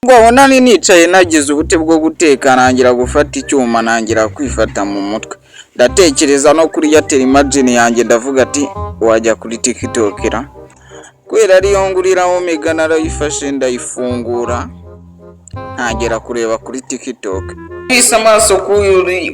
Wabona nicaye nagize ubute bwo guteka nangira gufata icyuma nangira kwifata mu mutwe ndatekereza no kuri Airtel Imagine yanjye ndavuga ati wajya kuri TikTokera kwera ariyo nguriraho Mega narayifashe ndayifungura ntagera kureba kuri TikTok bisa amaso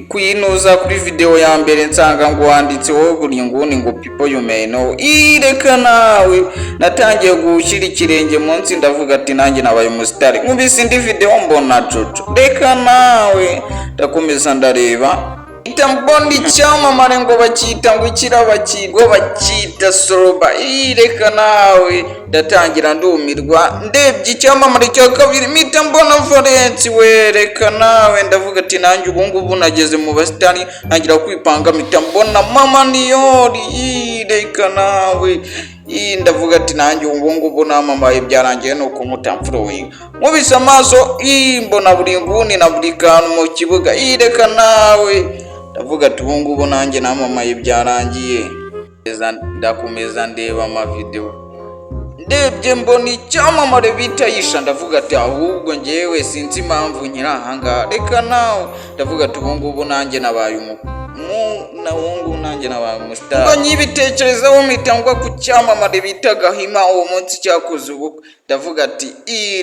kuyinuza kuri video ya mbere nsanga ngo wanditseho buri nguni ngo people you may know ireka nawe natangiye gushyira ikirenge munsi ndavuga ati nanjye nabaye umusitari nkubise indi video mbona Jojo reka nawe ndakomeza ndareba itambona icyamamare ngo bakita ngo ikirabakirwa bakita Soroba ireka nawe ndatangira ndumirwa ndebye icyamamare cya kabiri mpita mbona Valence wereka nawe ndavuga ati nanjye ubungubu nageze mu basitani ntangira kwipanga mpita mbona Mama Niyori ireka nawe ndavuga ati nanjye ubungubu namamaye byarangiye nuko mutamfurowinga nkubise amaso mbona buri nguni na buri kantu mu kibuga ireka nawe ndavuga ati ubungubu nanjye namamaye byarangiye ndakomeza ndeba amavideo ndebye mbona icyamamare bita Yisha ndavuga ati ahubwo ngewe sinzi impamvu nkiri ahangaha reka nawe ndavuga ati ubungubu nanjye nabaye umusitari ngo nyibitekerezaho mpita ngwa ku cyamamare bita Gahima uwo munsi cyakoze ubukwe ndavuga ati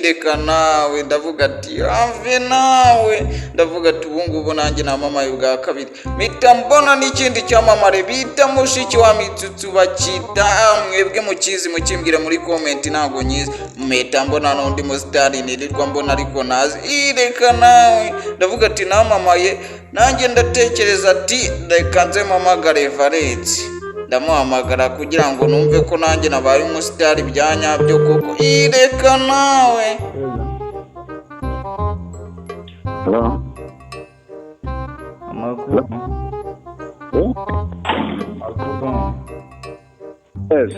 reka nawe ndavuga ati ave nawe ndavuga ati ubungubu nanjye namamaye bwa kabiri mpita mbona n'ikindi cyamamare bita mushiki wa Mitsutsu bakita mwebwe mukizi mukimbwira muri comment ntago nyizi mpita mbona n'undi musitari nirirwa mbona ariko nazi reka nawe ndavuga ati namamaye nanjye ndatekereza ati reka nze mpamagare Valence ndamuhamagara kugira ngo numve ko nanjye nabaye umusitari bya nyabyo koko reka nawe. Hello. Amakuru. Yes.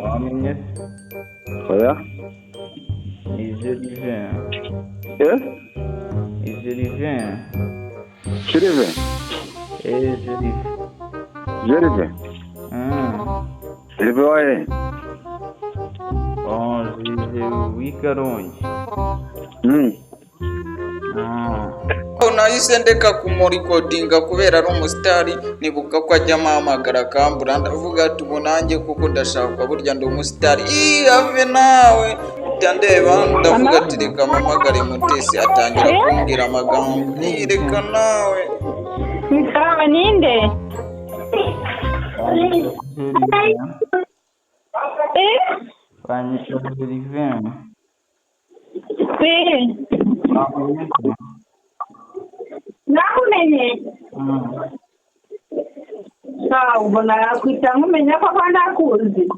Wamenye? Oya. Ijerive. Yes? Ijerive. Jerive. Jerive. Jerive. Jerive wae. Jerive wikarongi. Nahise ndeka kumurikodinga kubera ari umusitari nibuka ko ajya ampamagara akambura ndavuga ati ubu nanjye kuko ndashaka burya ndi umusitari ave nawe ndeba ndavuga ati reka mpamagare Mutesi atangira kumbwira amagambo reka nawe Mikawa ninde? Banyita Jerive. Nakumenye. Ubona yakwita nkumenya ko ndakuzi.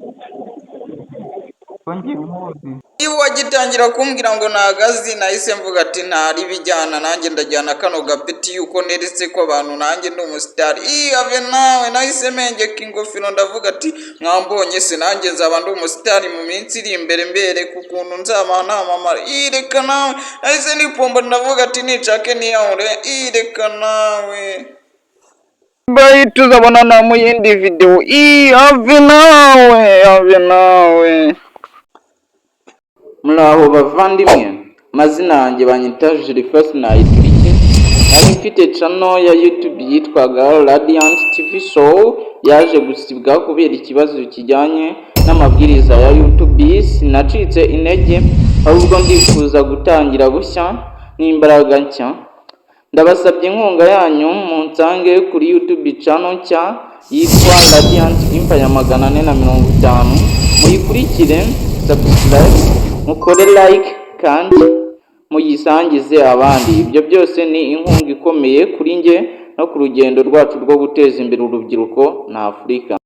Iyo wagitangira kumbwira ngo nagazi nahise mvuga ati ntari bijyana nanjye ndajyana kano gapeti yuko neretse ko abantu nanjye ndi umusitari ave nawe nahise mengeka ingofero ndavuga ati mwambonye se nanjye nzaba ndi umusitari mu minsi iri imbere mbere kukuntu nzaba namamara reka nawe nahise nipomba ndavuga ati nicake niyahure reka nawe bye tuzabonana mu yindi video ave nawe. Muraho bavandimwe mazina yanjye banyita Jules Nayituriki nari mfite channel ya YouTube yitwaga Radiant TV Show yaje gusibwa kubera ikibazo kijyanye n'amabwiriza ya YouTube sinacitse intege ahubwo ndifuza gutangira bushya n'imbaraga nshya ndabasabye inkunga yanyu munsange kuri YouTube channel nshya yitwa Radiant Empire 450 muyikurikire subscribe mukore like kandi muyisangize abandi ibyo byose ni inkunga ikomeye kuri nge no ku rugendo rwacu rwo guteza imbere urubyiruko na Afurika.